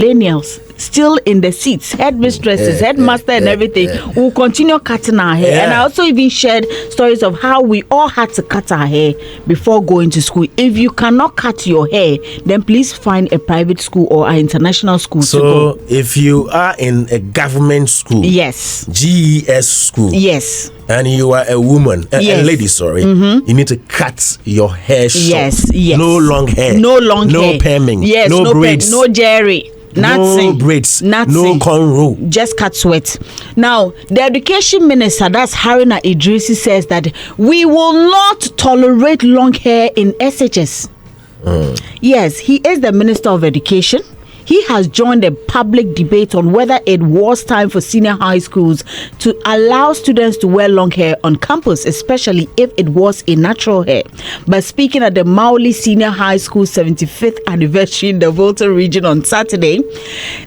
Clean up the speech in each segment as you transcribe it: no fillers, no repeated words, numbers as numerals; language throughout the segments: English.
millennials still in the seats, headmistresses, headmaster, and everything, will continue cutting our hair. And I also even shared stories of how we all had to cut our hair before going to school. If you cannot cut your hair, then please find a private school or an international school to go. So if you are in a government school, yes, GES school, yes, and you are a woman, a lady, sorry, you need to cut your hair short. Yes. No long hair. No long hair. No perming. Yes, no braids. No jerry. Nothing. No braids. Nothing. No cornrow. Just cut sweat. Now, the education minister, that's Haruna Idrisi, says that we will not tolerate long hair in SHS. Yes, he is the Minister of Education. He has joined a public debate on whether it was time for senior high schools to allow students to wear long hair on campus, especially if it was a natural hair. But speaking at the Mauli Senior High School 75th anniversary in the Volta region on Saturday,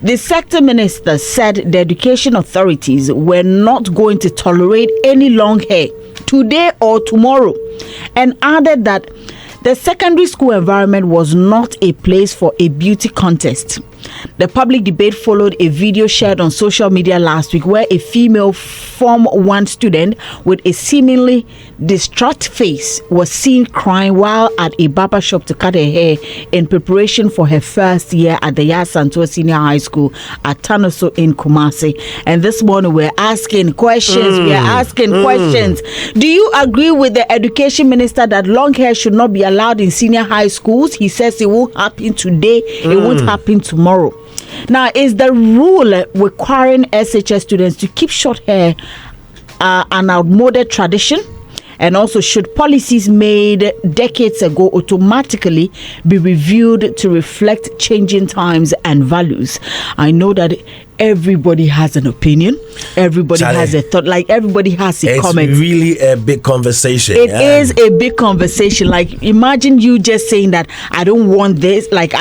the sector minister said the education authorities were not going to tolerate any long hair today or tomorrow, and added that the secondary school environment was not a place for a beauty contest. The public debate followed a video shared on social media last week where a female Form 1 student with a seemingly distraught face was seen crying while at a barber shop to cut her hair in preparation for her first year at the Yasantua Senior High School at Tanoso in Kumasi. And this morning we're asking questions. Do you agree with the education minister that long hair should not be allowed in senior high schools? He says it won't happen today, it won't happen tomorrow. Now, is the rule requiring SHS students to keep short hair an outmoded tradition? And also, should policies made decades ago automatically be reviewed to reflect changing times and values? I know that everybody has an opinion. Everybody has a thought. Like, everybody has a comment. It's really a big conversation. It is a big conversation. Like, imagine you just saying that I don't want this. Like,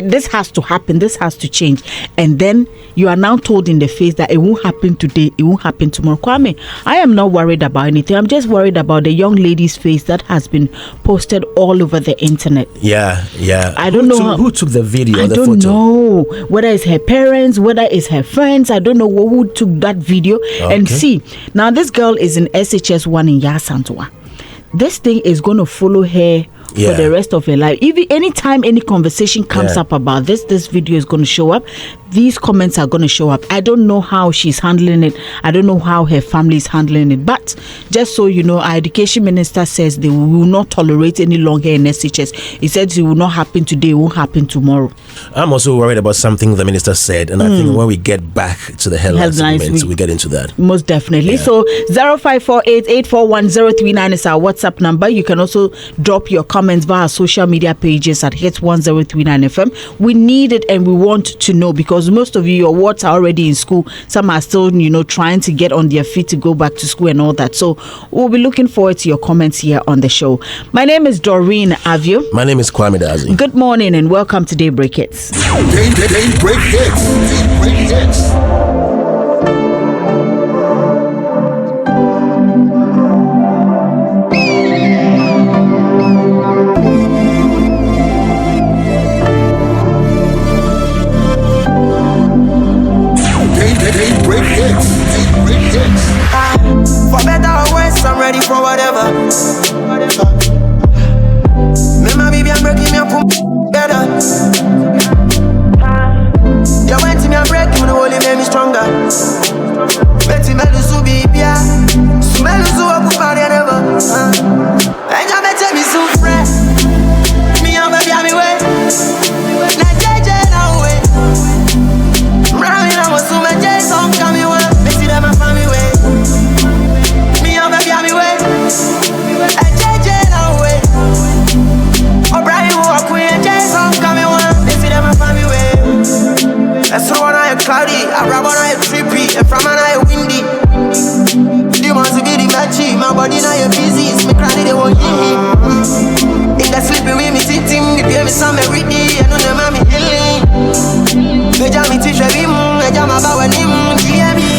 this has to happen. This has to change. And then you are now told in the face that it won't happen today. It won't happen tomorrow. Kwame, I am not worried about anything. I'm just worried about the young lady's face that has been posted all over the internet. Yeah. I don't know who took the video. I don't know whether it's her parents, whether it's her friends. I don't know who took that video. Okay. And see, now this girl is in SHS 1 in Yasantua. This thing is going to follow her for the rest of her life. Even anytime any conversation comes up about this video is going to show up. These comments are going to show up. I don't know how she's handling it. I don't know how her family is handling it. But just so you know, our education minister says they will not tolerate any long hair in SHS. He said it will not happen today, it won't happen tomorrow. I'm also worried about something the minister said, and I think when we get back to the headlines segment, we get into that. Most definitely. So 0548841039 is our WhatsApp number. You can also drop your comments via our social media pages at Hitz 1039 FM. We need it and we want to know, because most of you, your wards are already in school. Some are still, trying to get on their feet to go back to school and all that. So we'll be looking forward to your comments here on the show. My name is Doreen Avio. My name is Kwame Dadzie. Good morning and welcome to Daybreak Hitz. Daybreak Hitz. Daybreak Hitz. For better or worse, I'm ready for whatever. Me, my baby, I'm breaking me up together. You went to me and breaking me, the holy made me stronger. Betty me lose to be yeah. Smell lose to up with my never. And you better me so fresh. Me and baby, I'm way. Like JJ now way. Running, I was so much Jason coming away. Me see them and family way. Me and baby, I'm way. Like JJ now way. O'Brien walk with Jason coming away. Me see them and family way. That's the one I cloudy. I grab on I trippy. And from an I windy. You want to be the matchy. My body now you busy. It's me crying, they won't hear me. In that sleeping with me sitting. Me pay me some every day. I know them I'm healing. Me jam me teach every me jam about when him hear me.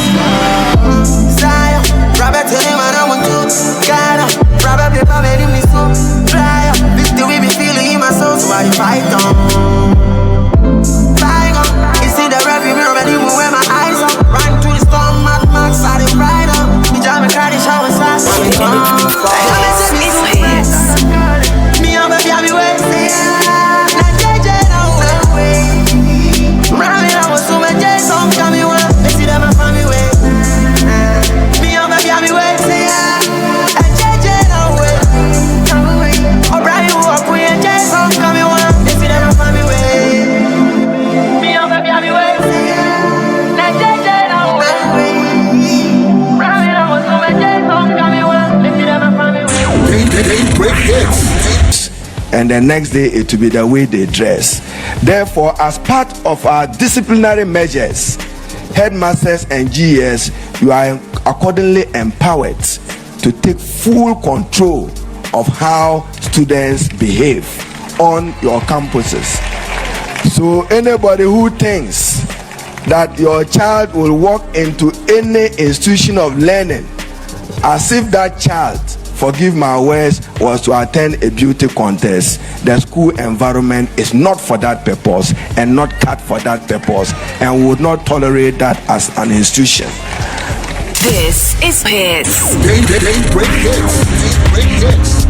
Sire, Robert tell him I don't want to. Gotta, Robert paper made him so dry. This the way me feeling in my soul. So I fight on. It's and the next day it will be the way they dress. Therefore, as part of our disciplinary measures, headmasters and GS, you are accordingly empowered to take full control of how students behave on your campuses. So anybody who thinks that your child will walk into any institution of learning as if that child, forgive my words, was to attend a beauty contest, the school environment is not for that purpose and not cut for that purpose, and would not tolerate that as an institution. This is Hitz. Daybreak Hits. Daybreak Hits.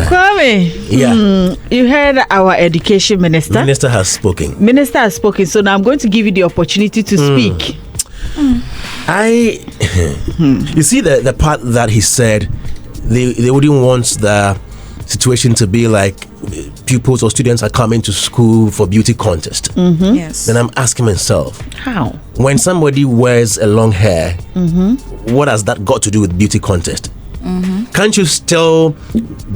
Kwame, you heard our education minister. Minister has spoken. So now I'm going to give you the opportunity to speak. You see the part that he said they wouldn't want the situation to be like pupils or students are coming to school for beauty contest. Yes. Then I'm asking myself, how? When somebody wears a long hair, what has that got to do with beauty contest? Can't you still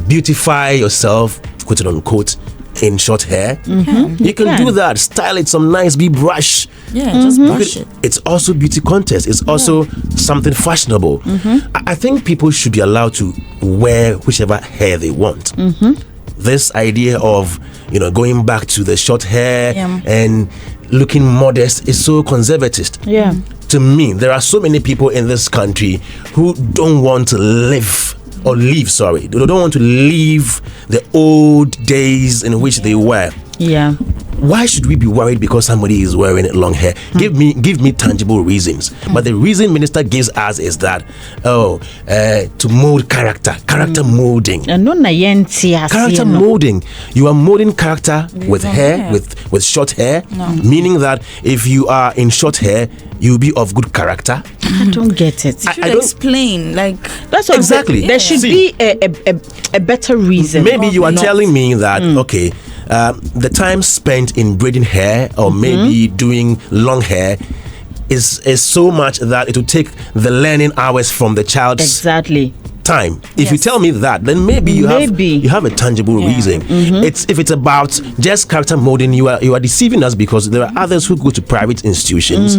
beautify yourself, quote unquote, in short hair? You can do that. Style it some nice big brush. Yeah, just brush it. It's also beauty contest. It's also something fashionable. I think people should be allowed to wear whichever hair they want. This idea of going back to the short hair and looking modest is so conservatist. Yeah. To me, there are so many people in this country who don't want to leave. They don't want to leave the old days in which they were. Yeah. Why should we be worried because somebody is wearing long hair? Give me tangible reasons. But the reason minister gives us is that to mold character molding. Character molding. You are molding character with hair, with short hair, meaning that if you are in short hair, you'll be of good character. I don't get it. You should explain, like that's what exactly. There should be a better reason. Maybe you are telling me that the time spent in braiding hair or maybe doing long hair is so much that it will take the learning hours from the child's time. If you tell me that, then maybe you have a tangible reason. If it's about just character molding, you are deceiving us, because there are others who go to private institutions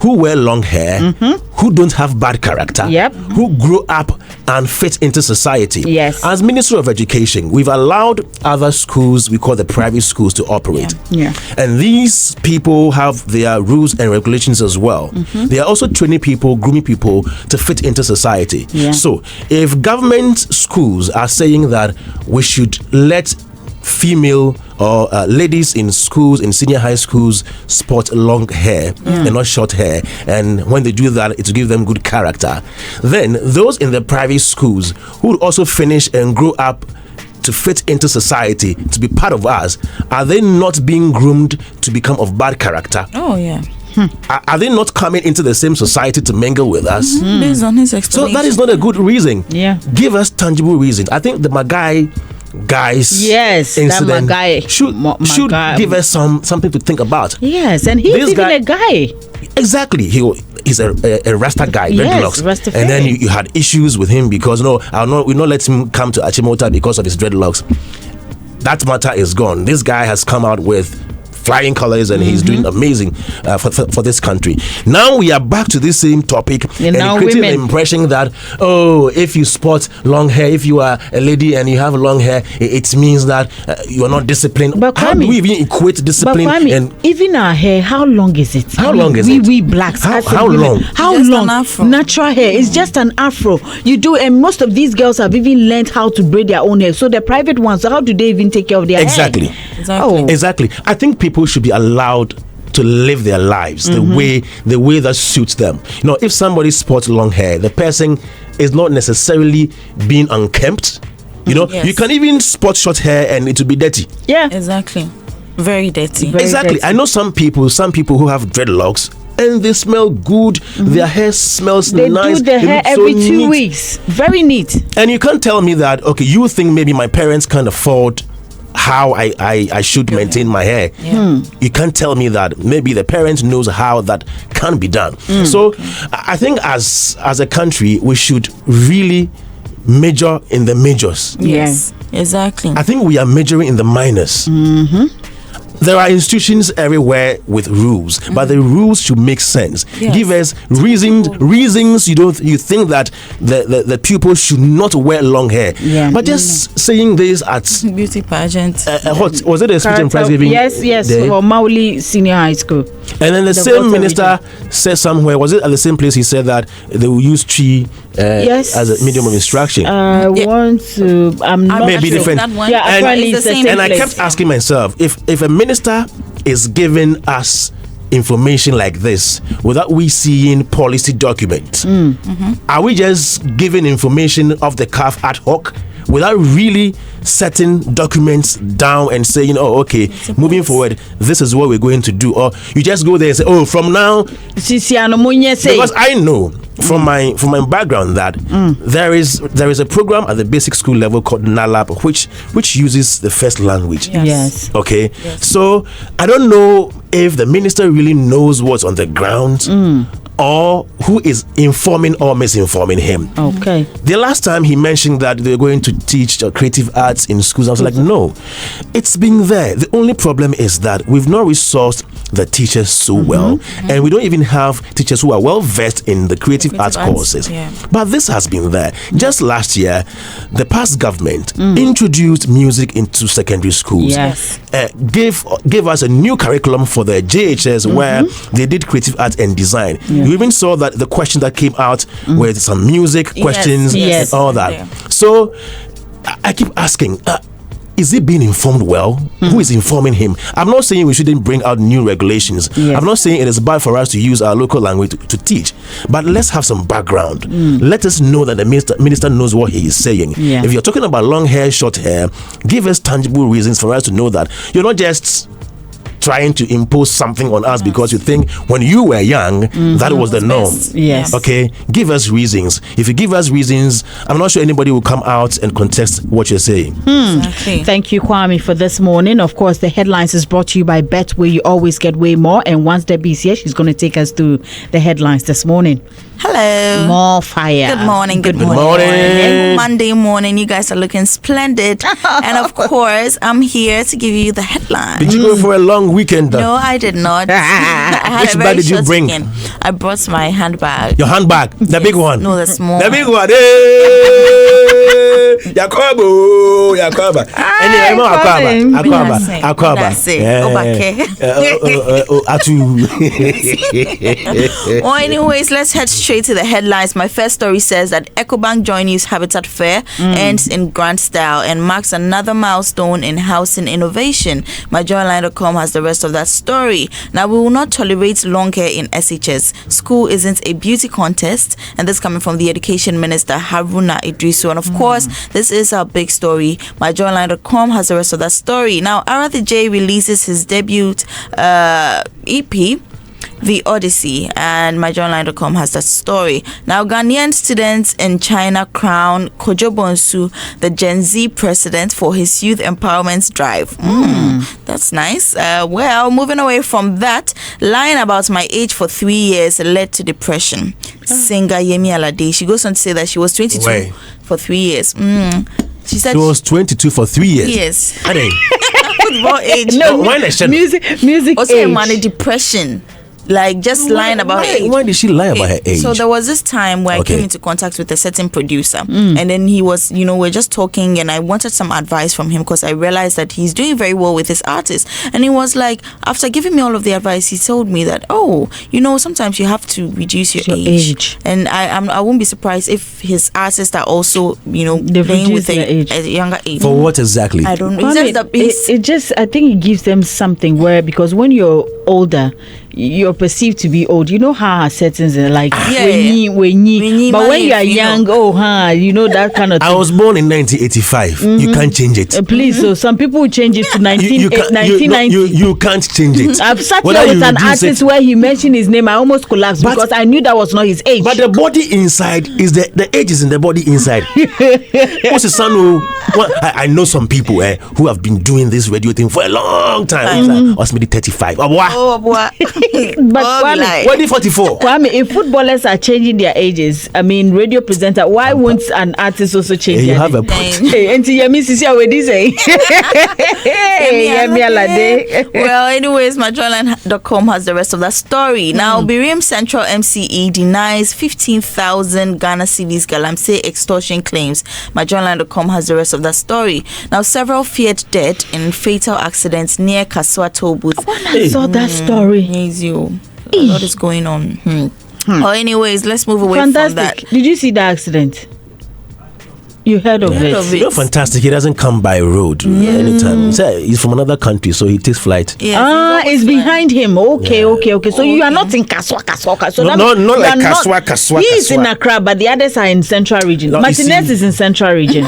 who wear long hair, who don't have bad character, who grow up and fit into society. Yes. As Minister of Education, we've allowed other schools, we call the private schools, to operate. And these people have their rules and regulations as well. They are also training people, grooming people to fit into society. So if government schools are saying that we should let female or ladies in schools, in senior high schools, sport long hair and not short hair, and when they do that, it will give them good character, then those in the private schools who will also finish and grow up to fit into society, to be part of us, are they not being groomed to become of bad character? Oh yeah. Are they not coming into the same society to mingle with us? Based on his explanation. So that is not a good reason. Give us tangible reasons. I think the Magai guys incident should give us something to think about. Yes, and he's even a guy. Exactly. He's a Rasta guy, dreadlocks. And then you had issues with him because we'll not let him come to Achimota because of his dreadlocks. That matter is gone. This guy has come out with flying colors and he's doing amazing for this country. Now we are back to this same topic and creating the impression that if you sport long hair, if you are a lady and you have long hair, it means that you are not disciplined. But how do we even equate discipline? And even our hair, how long is it? How long is it? We blacks. How long? How long? Natural hair. It's just an afro. You do, and most of these girls have even learned how to braid their own hair. So the private ones, how do they even take care of their hair? Exactly. I think people should be allowed to live their lives the way that suits them. If somebody sports long hair, the person is not necessarily being unkempt. You can even sport short hair and it will be dirty. Yeah, exactly. Very dirty. Exactly. I know some people who have dreadlocks and they smell good. Their hair smells nice. They do their hair every 2 weeks. Very neat. And you can't tell me that, you think maybe my parents can't afford how I should maintain my hair. You can't tell me that. Maybe the parent knows how that can be done. So I think as a country, we should really major in the majors. Yes, exactly. I think we are majoring in the minors. There are institutions everywhere with rules, but the rules should make sense. Yes. Give us reasons you think that the pupils should not wear long hair. But just saying this at beauty pageant. What was it? A speech and prize giving? Yes, for Mauli Senior High School. And then the same minister said somewhere, was it at the same place? He said that they will use tree as a medium of instruction. Want to? I'm not. Maybe sure. different. Apparently it's the same And I kept asking myself, if a minister is giving us information like this without we seeing policy documents, are we just giving information off the cuff ad hoc without really setting documents down and saying, oh, okay, moving forward, this is what we're going to do? Or you just go there and say, oh, from now, because I know from my background that there is a program at the basic school level called NALAB which uses the first language. Yes. Okay. So I don't know if the minister really knows what's on the ground or who is informing or misinforming him. Okay. The last time he mentioned that they're going to teach creative arts in schools, I was like, no, it's been there. The only problem is that we've not resourced the teachers so well, and we don't even have teachers who are well versed in the creative arts courses. But this has been there. Just last year, the past government introduced music into secondary schools. Yes. Gave us a new curriculum for the JHS where they did creative arts and design. You even saw that the question that came out with some music questions and all that. So I keep asking, is he being informed well? Who is informing him? I'm not saying we shouldn't bring out new regulations. I'm not saying it is bad for us to use our local language to teach, but let's have some background. Let us know that the minister knows what he is saying. If you're talking about long hair, short hair, give us tangible reasons for us to know that you're not just trying to impose something on us because you think when you were young that was the norm. Yes. Okay, give us reasons. If you give us reasons, I'm not sure anybody will come out and contest what you're saying. Exactly. Thank you, Kwame, for this morning. Of course, the headlines is brought to you by Bet, where you always get way more. And once Debbie's here, she's going to take us through the headlines this morning. Hello. More fire. Good morning. Good morning. Monday morning. You guys are looking splendid. And of course, I'm here to give you the headlines. Did you go for a long weekend? No, I did not. I had Which a bag very did you short bring? weekend. I brought my handbag. Your handbag, the big one. No, the small. The big one. Hey, Yakobo. Anyway, Akwaba. That's it. Well, anyways, let's head straight to the headlines. My first story says that EcoBank Joy News Habitat Fair ends in grand style and marks another milestone in housing innovation. MyJoyline.com has the rest of that story. Now, we will not tolerate long hair in SHS. School isn't a beauty contest, and this coming from the Education Minister Haruna Idrisu. And of course, this is our big story. MyJoyline.com has the rest of that story. Now, Arathi J releases his debut EP, The Odyssey, and MyJournal.com has that story. Now, Ghanaian students in China crown Kojo Bonsu the Gen Z president for his youth empowerment drive. That's nice. Well, moving away from that, lying about my age for 3 years led to depression. Singer Yemi Alade, she goes on to say that she was 22 for 3 years. She said she was 22 for 3 years. Yes. Football age. No, music also age. a depression. Like just lying about her age. Why did she lie about her age? So there was this time where I came into contact with a certain producer, and then he was, we're just talking, and I wanted some advice from him because I realized that he's doing very well with his artists. And he was like, after giving me all of the advice, he told me that, sometimes you have to reduce your age. And I won't be surprised if his artists are also, playing with a younger age. For what exactly? I don't know. I think it gives them something where, because when you're older, you're perceived to be old, you know how our settings are like but when you are young, you know that kind of thing. I was born in 1985. You can't change it. Please, so some people will change it to 1990. You can't change it. I've sat here with an artist where he mentioned his name. I almost collapsed because I knew that was not his age. But the body inside is the age is in the body inside. What's the son who? I know some people who have been doing this radio thing for a long time. I was maybe 35. But Kwame, what is 44? Kwame, if footballers are changing their ages, I mean, radio presenter, why won't an artist also change their age? You have a point. Well, anyways, myjoyline.com has the rest of that story. Now, Biriam Central MCE denies 15,000 Ghana cedis Galamsey extortion claims. myjoyline.com has the rest of that story. Now, several feared dead in fatal accidents near Kaswa toll booth. I saw that story. What is going on? Well, anyways, let's move away from that. Did you see the accident? You heard of it? You know, fantastic. He doesn't come by road anytime. He's from another country, so he takes flight. It's behind him. Okay. So you are not in Kaswa. So not like Kaswa. He's in Accra, but the others are in Central Region. No, Martinez is in Central Region.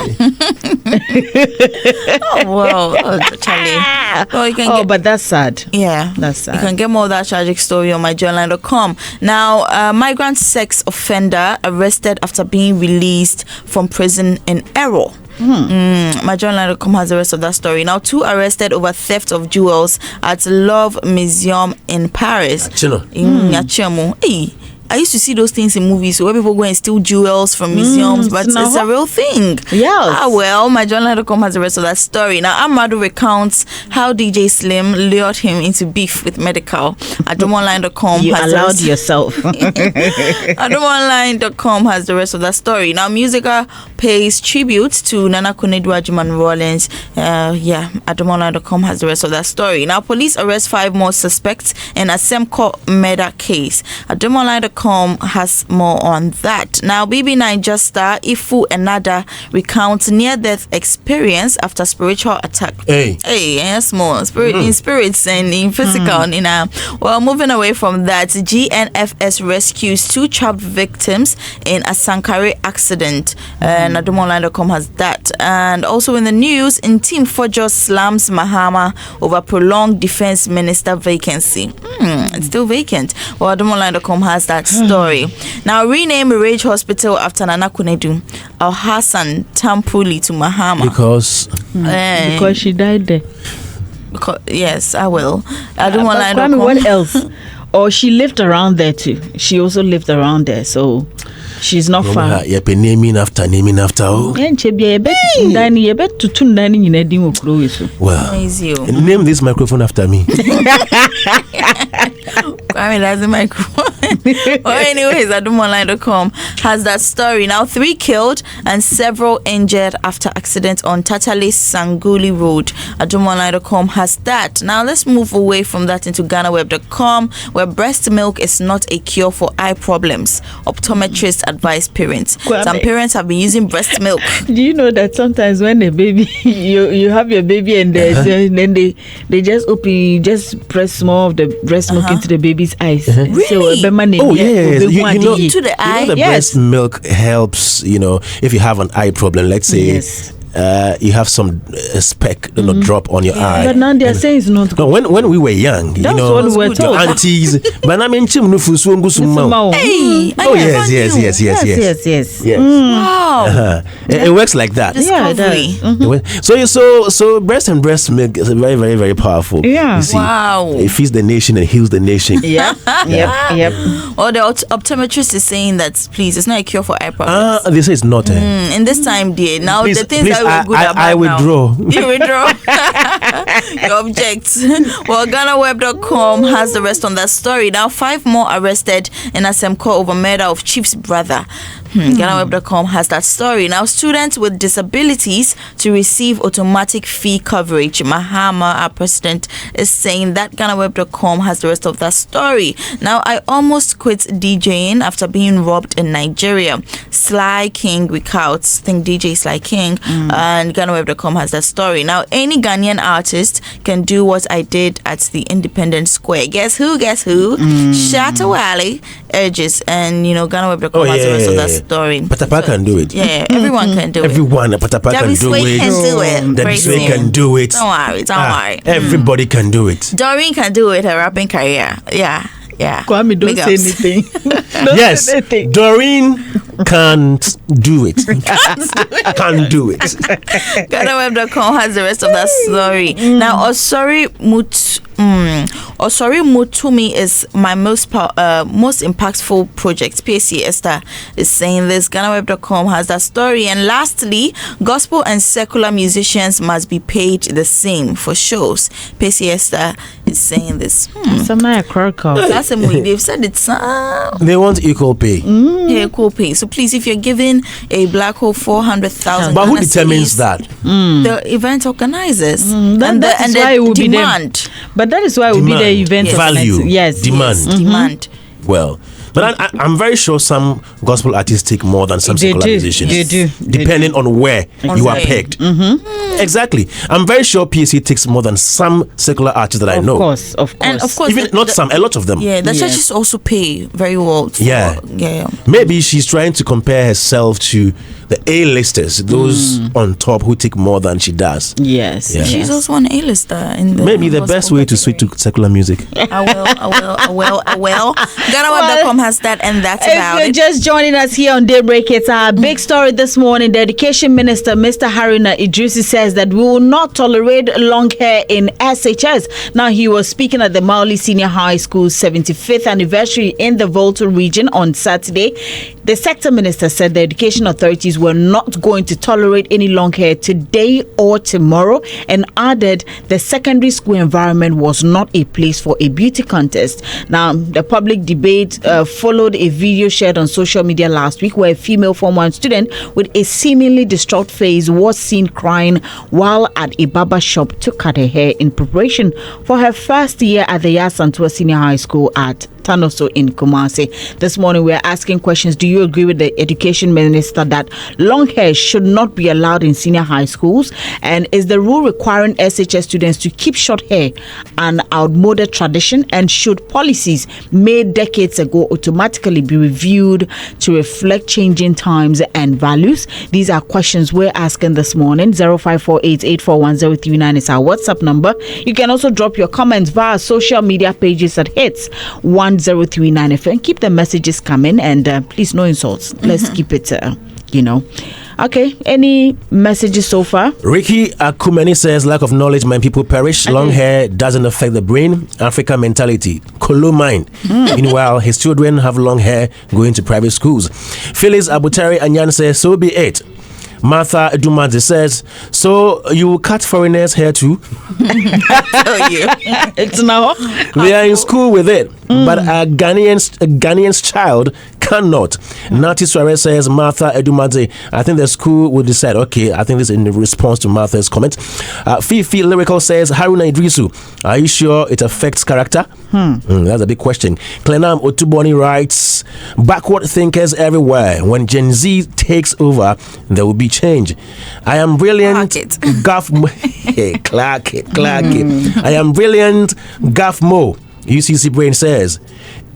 Charlie. But that's sad. Yeah, that's sad. You can get more of that tragic story on myjoyline.com. Now, migrant sex offender arrested after being released from prison in error. myjoyline.com has the rest of that story. Now, 2 arrested over theft of jewels at Love Museum in Paris. I used to see those things in movies where people go and steal jewels from museums, but it's a real thing. Yes. Well, myjoyline.com has the rest of that story. Now, Amadu recounts how DJ Slim lured him into beef with Medical. Adomonline.com you allowed yourself. Adomonline.com has the rest of that story. Now, Musica pays tribute to Nana Konedua Juman Rollins. Adomonline.com has the rest of that story. Now, police arrest 5 more suspects in a Semco murder case. Adomonline.com has more on that. Now, BB9 star Ifu Enada recounts near-death experience after spiritual attack. Yes, more in spirits and in physical. Well, moving away from that, GNFS rescues 2 trapped victims in a Sankare accident. Nadumonline.com has that. And also in the news, in Team Fojo slams Mahama over prolonged defense minister vacancy. It's still vacant. Well, Nadumonline.com has that story. Now, rename Rage Hospital after Nana Kunedu Al Hassan Tampuli to Mahama because she died there. Yes, I will. Adomonline.com. What else? Or she lived around there too. She also lived around there, so she's not far. Naming after. Well, name this microphone after me. Kwame Dadzie microphone. Well, anyways, Adomonline.com has that story. Now, 3 killed and several injured after accident on Tatale Sanguli Road. Adomonline.com has that. Now, let's move away from that into GhanaWeb.com, where breast milk is not a cure for eye problems. Optometrists advise parents. Some parents have been using breast milk. Do you know that sometimes when a baby, you have your baby and then they just press more of the breast milk into the baby's eyes. Really? So, into the eye. The breast milk helps, if you have an eye problem, let's say you have some speck drop on your eye. But now they're saying it's not good. No, when we were young, that's what we were told. Your aunties, but I mean, yes. Wow. It works like that. Discovery. So breast and breast milk is very, very, very powerful. Yeah. You see, wow. It feeds the nation and heals the nation. Yep. Or the optometrist is saying that, please, it's not a cure for eye problems. They say it's not. In this time, dear. Now, please, the things that were good about I withdraw. You withdraw. You object. Well, GhanaWeb.com has the rest on that story. Now, 5 more arrested in Asemco over murder of chief's brother. GhanaWeb.com has that story. Now, students with disabilities to receive automatic fee coverage. Mahama, our president, is saying that GhanaWeb.com has the rest of that story. Now, I almost quit DJing after being robbed in Nigeria. Sly King recounts. Think DJ Sly King. And GhanaWeb.com has that story. Now, any Ghanaian artist can do what I did at the Independence Square. Guess who? Shatta Wale urges. And, GhanaWeb.com has the rest of that story. Patapa can do it. Yeah, everyone can do it. Everyone, Patapa can do it. David can do it. Don't worry. Everybody can do it. Doreen can do it, her rapping career. Yeah. Kwame, don't say anything. Yes, Doreen can't do it. Can't do it. GhanaWeb.com has the rest of that story. Now, Osori Mutumi is my most impactful project. PSC Esther is saying this. GhanaWeb.com has that story. And lastly, gospel and secular musicians must be paid the same for shows. PSC Esther is saying this. That's a movie. They've said it's they want equal pay. Yeah, equal pay. So please, if you're giving a black hole 400,000, but who determines that? The event organizers. That is why it will demand. Be but that is why it will be the event value. Yes, demand. Well, but I'm very sure some gospel artists take more than some secular musicians. They do. Depending on where you are pegged. Exactly. I'm very sure PSC takes more than some secular artists that I know. Of course. And of course, even a lot of them. Yeah, the churches also pay very well. Yeah. Maybe she's trying to compare herself to the A-listers, those on top who take more than she does. Yes. Yeah. She's also an A-lister. Maybe the best way to switch to secular music. I will. GhanaWeb.com has that, and that's about it. If you're just joining us here on Daybreak, it's our big story this morning. The Education Minister, Mr. Haruna Idrisi, says that we will not tolerate long hair in SHS. Now, he was speaking at the Mauli Senior High School's 75th anniversary in the Volta region on Saturday. The sector minister said the education authorities were not going to tolerate any long hair today or tomorrow, and added the secondary school environment was not a place for a beauty contest. Now, the public debate followed a video shared on social media last week where a female Form 1 student with a seemingly distraught face was seen crying while at a barber shop to cut her hair in preparation for her first year at the Yasantua Senior High School at Tanoso in Kumasi. This morning we are asking questions. Do you agree with the Education Minister that long hair should not be allowed in senior high schools? And is the rule requiring SHS students to keep short hair an outmoded tradition? And should policies made decades ago automatically be reviewed to reflect changing times and values? These are questions we're asking this morning. 0548-841-039 is our WhatsApp number. You can also drop your comments via social media pages at Hitz 1039 FM. Keep the messages coming, and please, no insults. Let's keep it, Okay, any messages so far? Ricky Akumeni says, lack of knowledge, my people perish. Long hair doesn't affect the brain. African mentality. Kolo mind. Meanwhile, his children have long hair going to private schools. Phyllis Abutari Anyan says, so be it. Martha Dumadze says, so you will cut foreigners' hair too? It's now. They are in school with it, but a Ghanaian's child cannot. Nati Suarez says, Martha Edumadze, I think the school will decide. Okay, I think this is in response to Martha's comment. Fifi Lyrical says, Haruna Idrisu, are you sure it affects character? That's a big question. Clenam Otuboni writes, backward thinkers everywhere. When Gen Z takes over, there will be change. I am brilliant. Clark it. I am brilliant. Gaff Mo. UCC Brain says,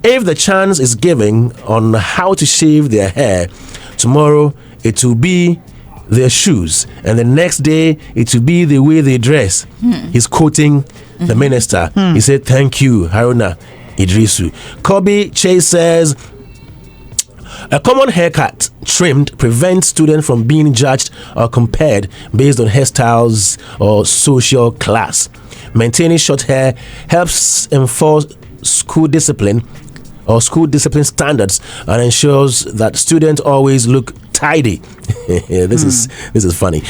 if the chance is given on how to shave their hair, tomorrow it will be their shoes, and the next day it will be the way they dress. He's quoting the minister. He said, thank you, Haruna Idrisu. Kobe Chase says, a common haircut trimmed prevents students from being judged or compared based on hairstyles or social class. Maintaining short hair helps enforce school discipline standards and ensures that students always look tidy. This is funny.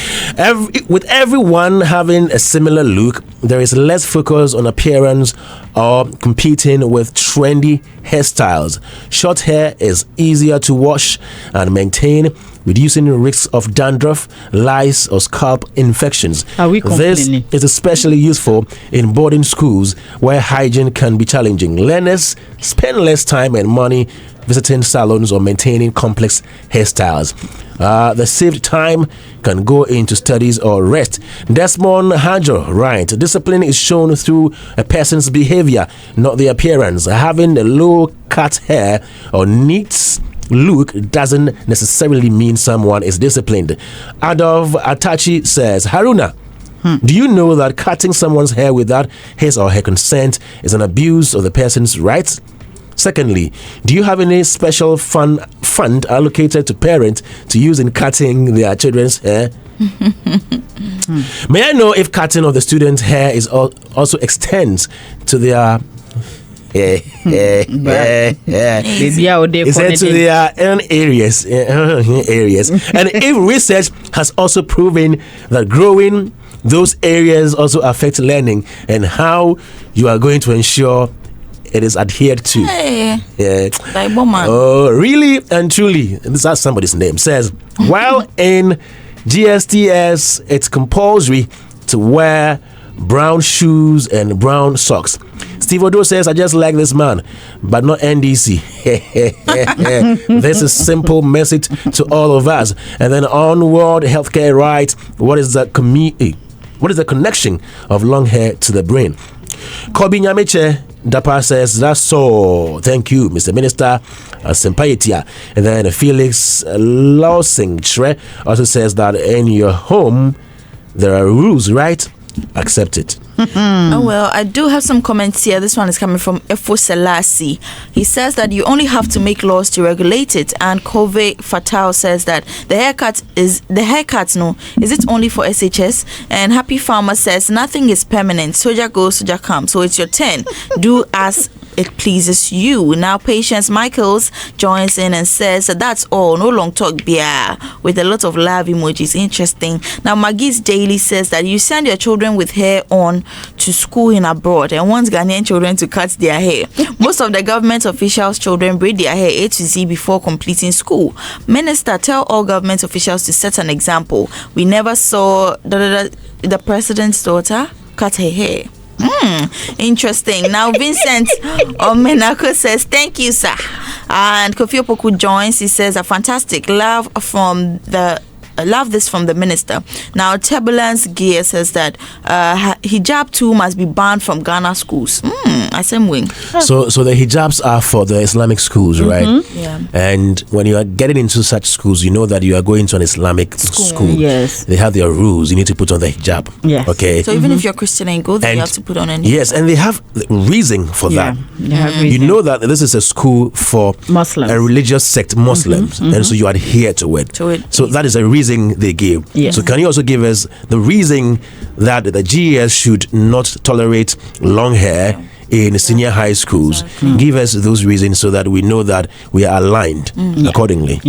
With everyone having a similar look, there is less focus on appearance or competing with trendy hairstyles. Short hair is easier to wash and maintain, reducing the risks of dandruff, lice, or scalp infections. Are we complaining? This is especially useful in boarding schools where hygiene can be challenging. Learners spend less time and money visiting salons or maintaining complex hairstyles. The saved time can go into studies or rest. Desmond Hajo writes, discipline is shown through a person's behavior, not the appearance. Having a low-cut hair or neat look doesn't necessarily mean someone is disciplined. Adolf Atachi says, Haruna, do you know that cutting someone's hair without his or her consent is an abuse of the person's rights? Secondly, do you have any special fund allocated to parents to use in cutting their children's hair? May I know if cutting of the student's hair is also extends to their to their own areas, and if research has also proven that growing those areas also affect learning, and how you are going to ensure it is adhered to. Oh, really and truly, this is somebody's name, says, while in GSTS it's compulsory to wear brown shoes and brown socks. Steve Odo says, I just like this man, but not NDC. This is simple message to all of us. And then onward, healthcare rights. What is the connection of long hair to the brain? Kobi Nyameche Dapa says, that's all. Thank you, Mr. Minister. Sempayetia. And then Felix Lawsing Tre also says that in your home there are rules, right? Accept it. Oh, well, I do have some comments here. This one is coming from Efo Selassie. He says that you only have to make laws to regulate it. And Kove Fatal says that the haircut, is it only for SHS? And Happy Farmer says nothing is permanent. Soldier goes, soldier comes. So it's your turn. Do as it pleases you. Now Patience Michaels joins in and says that's all, no long talk beer, with a lot of love emojis. Interesting. Now Maggie's Daily says that you send your children with hair on to school in abroad and want Ghanaian children to cut their hair. Most of the government officials' children braid their hair A to Z before completing school. Minister, tell all government officials to set an example. We never saw the president's daughter cut her hair. Interesting. Now Vincent Omenako says thank you, sir. And Kofi Opoku joins. He says a fantastic love this from the minister. Now Turbulence Gear says that hijab too must be banned from Ghana schools. Same wing. So the hijabs are for the Islamic schools, right? Yeah. And when you are getting into such schools, you know that you are going to an Islamic school. Yes. They have their rules. You need to put on the hijab. Yes. Okay. So even if you're Christian and go there, you have to put on an hijab. Yes, and they have reason for that. You know that this is a school for Muslims, a religious sect, Muslims, and so you adhere to it. So that is a reason they give. Yes. So can you also give us the reason that the GES should not tolerate long hair in senior high schools? Give us those reasons so that we know that we are aligned accordingly.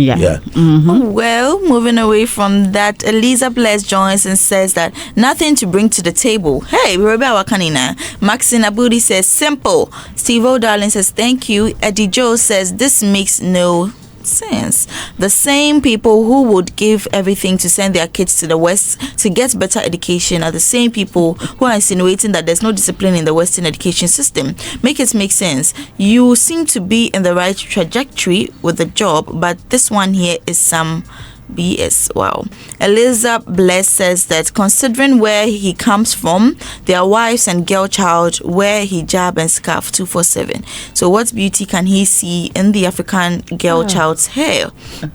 Well, moving away from that, Eliza Bless joins and says that nothing to bring to the table. Hey, Rebecca Wakanina. Maxine Abudi says simple. Steve O'Darling says thank you. Eddie Joe says this makes no sense. The same people who would give everything to send their kids to the West to get better education are the same people who are insinuating that there's no discipline in the Western education system. Make it make sense. You seem to be in the right trajectory with the job, but this one here is some BS. Wow. Eliza Bless says that considering where he comes from, their wives and girl child wear hijab and scarf 247. So what beauty can he see in the African girl child's hair?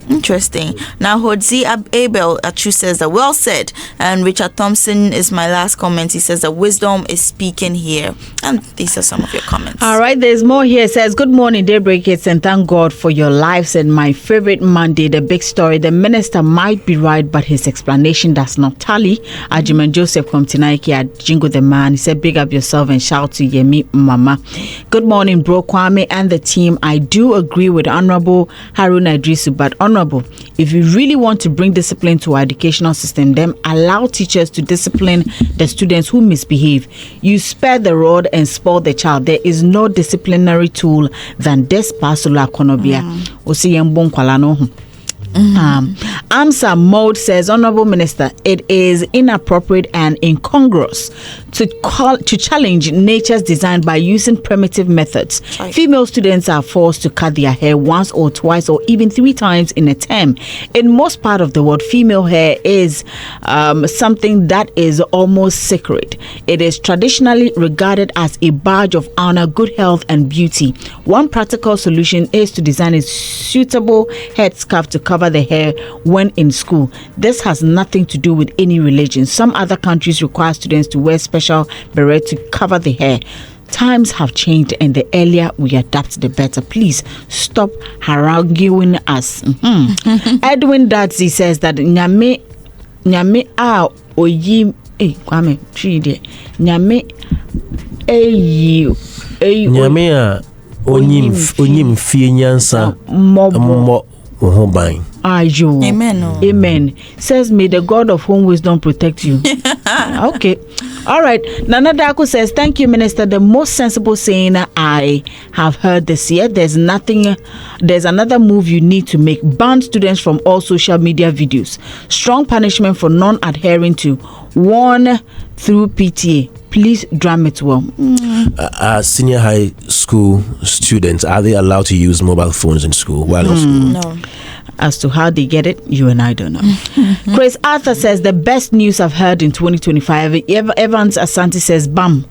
Interesting. Now Hodzi Abel Achu says that well said. And Richard Thompson is my last comment. He says that wisdom is speaking here. And these are some of your comments. All right, there's more here. It says good morning, Daybreak, and thank God for your lives. And my favorite Monday, the big story, the minister minister might be right, but his explanation does not tally. Ajiman Joseph Komtinaiki at Jingo the Man. He said, big up yourself and shout to Yemi Mama. Good morning, bro Kwame and the team. I do agree with Honorable Haruna Idrisu, but Honorable, if you really want to bring discipline to our educational system, then allow teachers to discipline the students who misbehave. You spare the rod and spoil the child. There is no disciplinary tool than this pasula konobia. Amsa Mode says, Honorable Minister, it is inappropriate and incongruous to challenge nature's design by using primitive methods. Right. Female students are forced to cut their hair once or twice or even 3 times in a term. In most part of the world, female hair is something that is almost sacred. It is traditionally regarded as a badge of honor, good health, and beauty. One practical solution is to design a suitable headscarf to cover the hair when in school. This has nothing to do with any religion. Some other countries require students to wear special beret to cover the hair. Times have changed, and the earlier we adapt, the better. Please stop haranguing us. Edwin Dadzie says that nyame a oyi Kwame tree nyame nyame a onyim fie nyansa mo Ayo. Amen. Amen. Says, may the God of home wisdom protect you. Okay. All right. Nana Daku says, thank you, Minister. The most sensible saying I have heard this year. There's another move you need to make. Ban students from all social media videos. Strong punishment for non-adhering to one through PTA. Please drum it well. Senior high school students, are they allowed to use mobile phones in school while in school? No. As to how they get it, you and I don't know. Chris Arthur says the best news I've heard in 2025. Evans Asante says, bam.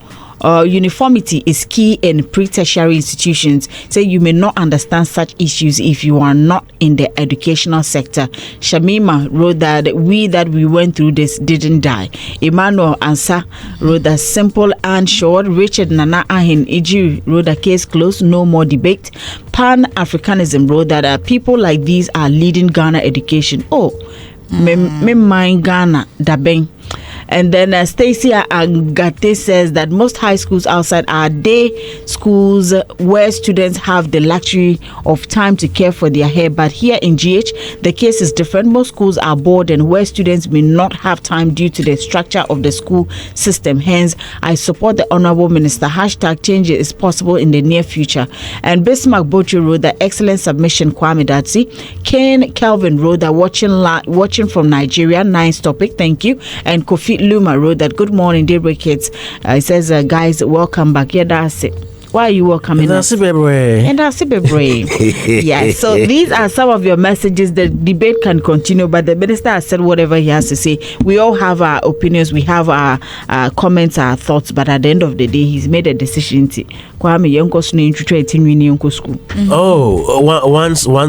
Uniformity is key in pre-tertiary institutions. Say you may not understand such issues if you are not in the educational sector. Shamima wrote that we went through this didn't die. Emmanuel Ansa wrote that simple and short. Richard Nana Ahin Iji wrote that case closed, no more debate. Pan-Africanism wrote that people like these are leading Ghana education. Me mind Ghana dabeng. And then Stacey Angate says that most high schools outside are day schools where students have the luxury of time to care for their hair. But here in GH, the case is different. Most schools are boarding where students may not have time due to the structure of the school system. Hence, I support the Honorable Minister. # change is possible in the near future. And Bismarck Bochu wrote that excellent submission, Kwame Dadzie. Kane Kelvin wrote that watching from Nigeria, nice topic, thank you. And Kofi Luma wrote that good morning, Daybreak Hitz. He says, guys, welcome back. Yeah, that's it. Why are you welcoming us? And that's it. Yeah, so these are some of your messages. The debate can continue, but the minister has said whatever he has to say. We all have our opinions, we have our comments, our thoughts, but at the end of the day, he's made a decision. Once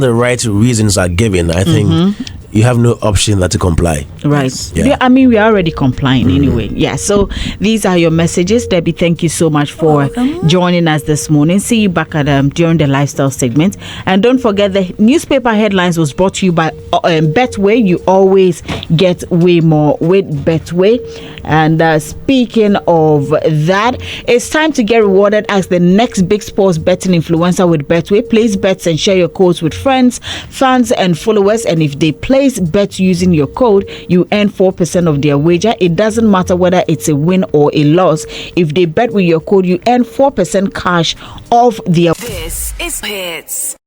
the right reasons are given, I think you have no option but to comply. Right. Yeah. I mean, we are already complying anyway. Yeah. So these are your messages. Debbie, thank you so much for joining us this morning. See you back at during the lifestyle segment. And don't forget, the newspaper headlines was brought to you by Betway. You always get way more with Betway. And speaking of that, it's time to get rewarded as the next big sports betting influencer with Betway. Place bets and share your codes with friends, fans, and followers. And if they place bets using your code, you earn 4% of their wager. It doesn't matter whether it's a win or a loss. If they bet with your code, you earn 4% cash off their. This is Hitz.